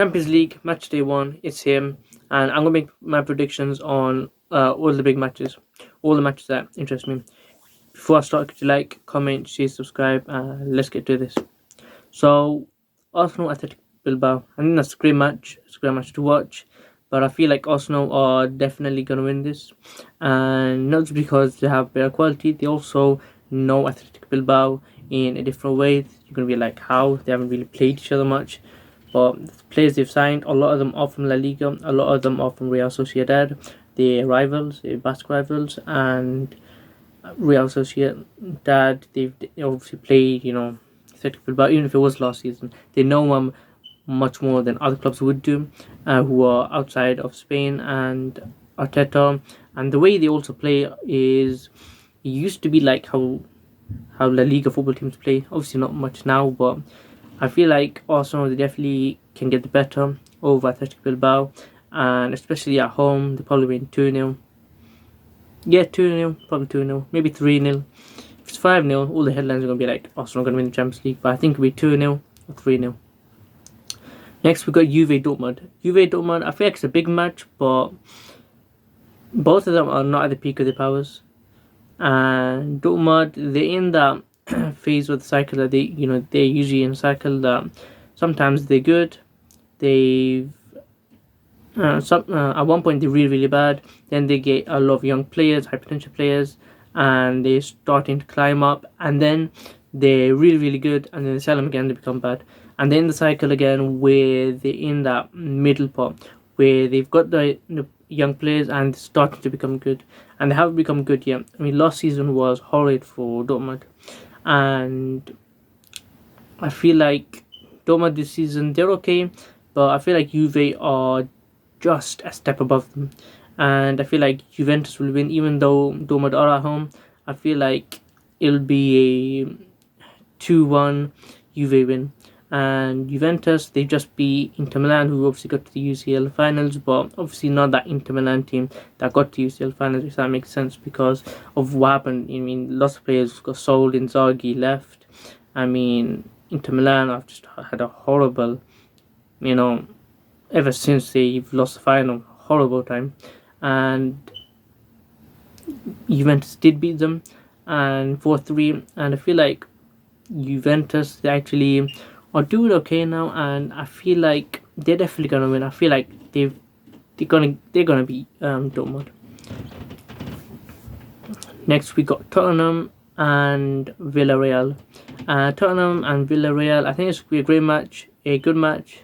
Champions League match day 1, it's here, and I'm gonna make my predictions on all the big matches, all the matches that interest me. Before I start, could you like, comment, share, subscribe, and let's get to this. So, Arsenal Athletic Bilbao. I think that's a great match. It's a great match to watch, but I feel like Arsenal are definitely gonna win this, and not just because they have better quality, they also know Athletic Bilbao in a different way. You're gonna be like, how they haven't really played each other much. But the players they've signed, a lot of them are from La Liga, a lot of them are from Real Sociedad. They're rivals, they're Basque rivals, and Real Sociedad, they've obviously played, Athletic Bilbao, even if it was last season. They know them much more than other clubs would do, who are outside of Spain and Arteta. And the way they also play is, it used to be like how La Liga football teams play. Obviously not much now, but I feel like Arsenal, they definitely can get the better over Athletic Bilbao, and especially at home, they probably win 2-0. Yeah, 2-0, probably 2-0, maybe 3-0. If it's 5-0, all the headlines are going to be like, Arsenal are going to win the Champions League, but I think it'll be 2-0 or 3-0. Next, we got Juve Dortmund. Juve Dortmund, I feel like it's a big match, but both of them are not at the peak of their powers. And Dortmund, they're in that phase of the cycle that they're usually in a cycle that sometimes they're good, they've at one point they're really bad, then they get a lot of young players, high potential players, and they're starting to climb up, and then they're really good, and then they sell them again, they become bad, and then the cycle again where they're in that middle part where they've got the young players and starting to become good, and they haven't become good yet. I mean, last season was horrid for Dortmund, and I feel like Dortmund this season, they're okay, but I feel like Juve are just a step above them, and I feel like Juventus will win, even though Dortmund are at home. I feel like it'll be a 2-1 Juve win, and Juventus, they just beat Inter Milan, who obviously got to the UCL finals, but obviously not that Inter Milan team that got to UCL finals, if that makes sense, because of what happened. I mean, lots of players got sold, Inzaghi left. I mean, Inter Milan have just had a horrible, ever since they've lost the final, horrible time, and Juventus did beat them and 4-3, and I feel like Juventus, they actually are doing okay now, and I feel like they're definitely gonna win. I feel like they're gonna beat Dortmund. Next, we got Tottenham and Villarreal. Tottenham and Villarreal, I think it's gonna be a great match, a good match,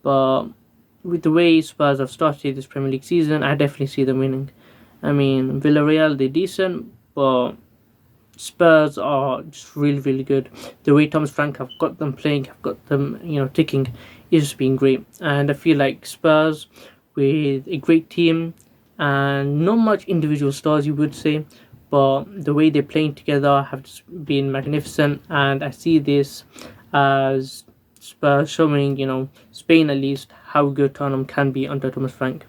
but with the way Spurs have started this Premier League season, I definitely see them winning. I mean, Villarreal, they're decent, but Spurs are just really good. The way Thomas Frank have got them playing, have got them, ticking, is just been great. And I feel like Spurs, with a great team and not much individual stars, you would say, but the way they're playing together have just been magnificent. And I see this as Spurs showing, Spain at least, how good Tottenham can be under Thomas Frank.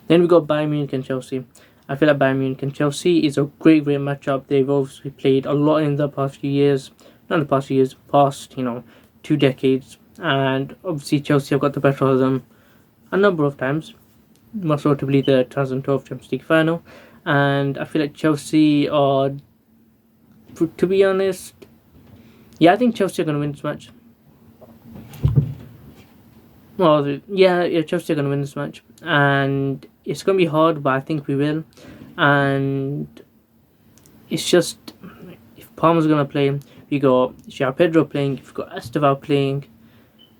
Then we got Bayern Munich and Chelsea. I feel like Bayern Munich and Chelsea is a great matchup. They've obviously played a lot in the past few years. Not the past few years, past, 2 decades. And obviously Chelsea have got the better of them a number of times. Most notably the 2012 Champions League final. And I feel like Chelsea are, to be honest, I think Chelsea are going to win this match. Well, Chelsea are going to win this match, and it's going to be hard, but I think we will. And it's just, if Palmer's going to play, we got João Pedro playing, we've got Estevao playing,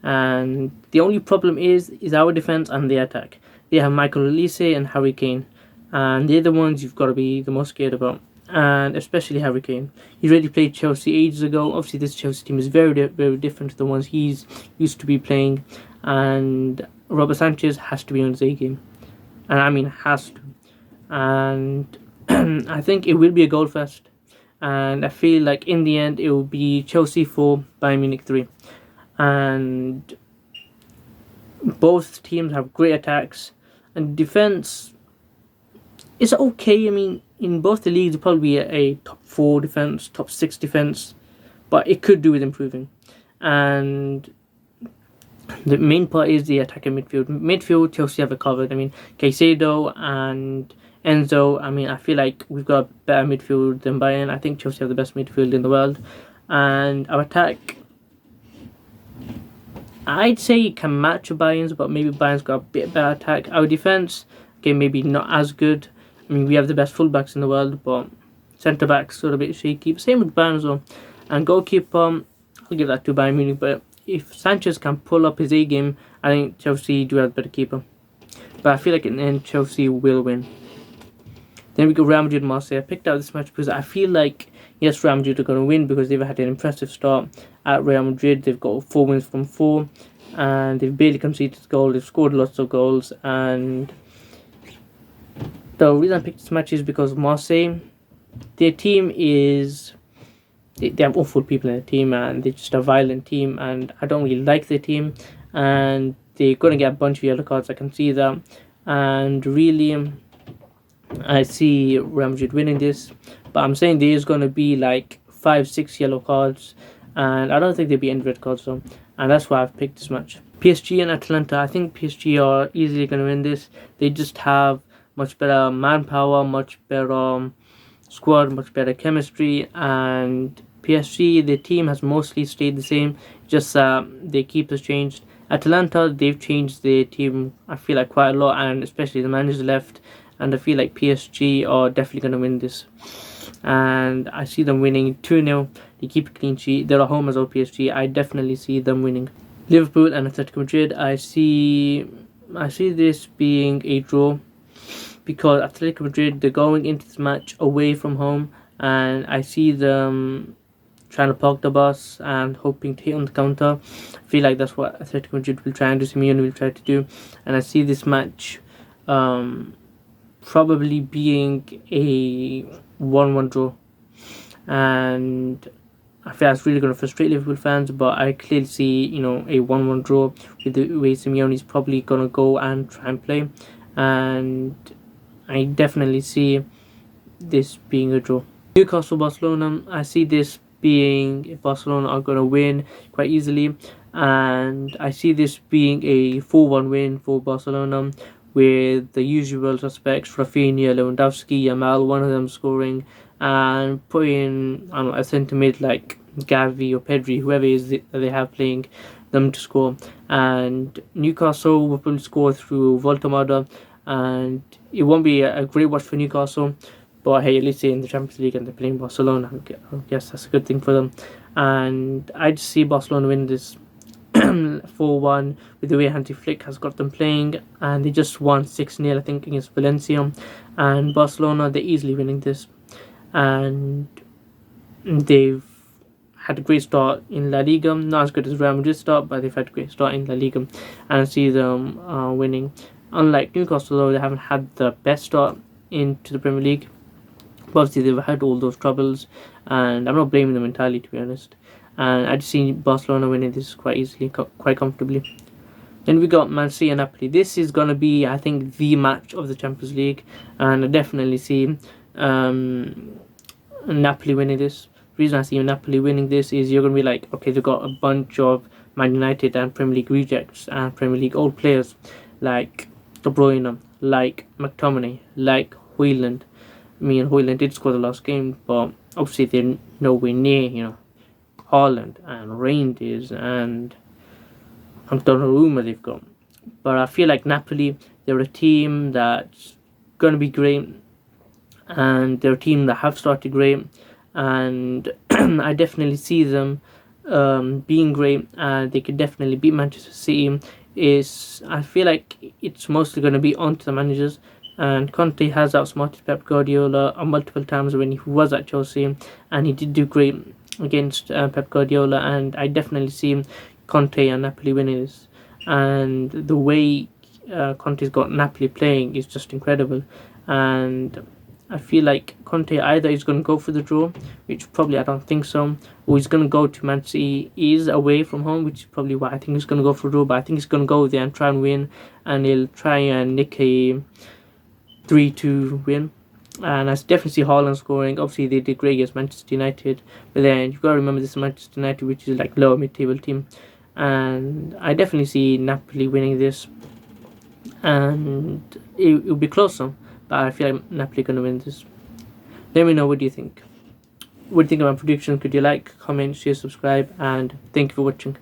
and the only problem is our defense and the attack. They have Michael Olise and Harry Kane, and they're the ones you've got to be the most scared about, and especially Harry Kane. He already played Chelsea ages ago. Obviously, this Chelsea team is very different to the ones he's used to be playing, and Robert Sanchez has to be on his A game, and I mean has to. And I think it will be a goal fest, and I feel like in the end it will be Chelsea 4, Bayern Munich 3, and both teams have great attacks, and defense is okay. I mean, in both the leagues, it'll probably be a top 4 defense, top 6 defense, but it could do with improving. And The main part is the attacking midfield. Midfield, Chelsea have it covered. I mean, Caicedo and Enzo. I mean, I feel like we've got a better midfield than Bayern. I think Chelsea have the best midfield in the world. And our attack, I'd say it can match Bayern's, but maybe Bayern's got a bit better attack. Our defense, okay, maybe not as good. I mean, we have the best fullbacks in the world, but centre backs sort of a bit shaky. Same with Bayern as well. And goalkeeper, I'll give that to Bayern Munich. But if Sanchez can pull up his A game, I think Chelsea do have a better keeper. But I feel like in the end, Chelsea will win. Then we go Real Madrid Marseille. I picked out this match because I feel like, yes, Real Madrid are going to win because they've had an impressive start at Real Madrid. They've got 4 wins from 4 and they've barely conceded a goal. They've scored lots of goals. And the reason I picked this match is because Marseille, their team is, they have awful people in the team and they're just a violent team and I don't really like their team and they're going to get a bunch of yellow cards. I can see that. And really, I see Real Madrid winning this, but I'm saying there is going to be like 5-6 yellow cards and I don't think there'll be any red cards though, and that's why I've picked this match. PSG and Atalanta, I think PSG are easily going to win this. They just have much better manpower, much better squad, much better chemistry, and PSG, the team has mostly stayed the same, just their keepers changed. Atalanta, they've changed their team, I feel like, quite a lot, and especially the manager left, and I feel like PSG are definitely going to win this. And I see them winning 2-0. They keep a clean sheet. They're at home as well, PSG. I definitely see them winning. Liverpool and Atletico Madrid, I see this being a draw because Atletico Madrid, they're going into this match away from home and I see them trying to park the bus and hoping to hit on the counter. I feel like that's what Atletico Madrid will try and do, Simeone will try to do, and I see this match probably being a 1-1 draw, and I feel that's really going to frustrate Liverpool fans, but I clearly see, a 1-1 draw with the way Simeone is probably going to go and try and play, and I definitely see this being a draw. Newcastle Barcelona, I see this being Barcelona are going to win quite easily, and I see this being a 4-1 win for Barcelona with the usual suspects, Rafinha, Lewandowski, Yamal, one of them scoring, and putting a centre mid like Gavi or Pedri, whoever is that they have playing them to score. And Newcastle will probably score through Voltamada, and it won't be a great watch for Newcastle, but hey, at least they're in the Champions League and they're playing Barcelona. I guess that's a good thing for them. And I just see Barcelona win this 4-1 with the way Hansi Flick has got them playing, and they just won 6-0 I think against Valencia, and Barcelona, they're easily winning this, and they've had a great start in La Liga, not as good as Real Madrid start, but they've had a great start in La Liga, and I see them winning. Unlike Newcastle though, they haven't had the best start into the Premier League, but obviously they've had all those troubles, and I'm not blaming them entirely, to be honest. And I just see Barcelona winning this quite easily, quite comfortably. Then we got Man City and Napoli. This is going to be, I think, the match of the Champions League, and I definitely see Napoli winning this. The reason I see Napoli winning this is you're going to be like, okay, they've got a bunch of Man United and Premier League rejects and Premier League old players like De Bruyne, like McTominay, like Højlund. Højlund did score the last game, but obviously they're nowhere near, Haaland and Reinders and Donnarumma they've got. But I feel like Napoli, they're a team that's going to be great, and they're a team that have started great, and I definitely see them being great, and they could definitely beat Manchester City. I feel like it's mostly going to be onto the managers, and Conte has outsmarted Pep Guardiola multiple times when he was at Chelsea, and he did do great against Pep Guardiola, and I definitely see Conte and Napoli winning this. And the way Conte's got Napoli playing is just incredible, and I feel like Conte either is going to go for the draw, which probably I don't think so, or he's going to go to Man City. He is away from home, which is probably why I think he's going to go for a draw, but I think he's going to go there and try and win, and he'll try and nick a 3-2 win. And I definitely see Haaland scoring. Obviously they did great against Manchester United, but then you've got to remember this is Manchester United, which is like lower mid-table team, and I definitely see Napoli winning this, and it'll be closer, but I feel like Napoli gonna win this. Let me know what do you think. What do you think about predictions? Could you like, comment, share, subscribe, and thank you for watching.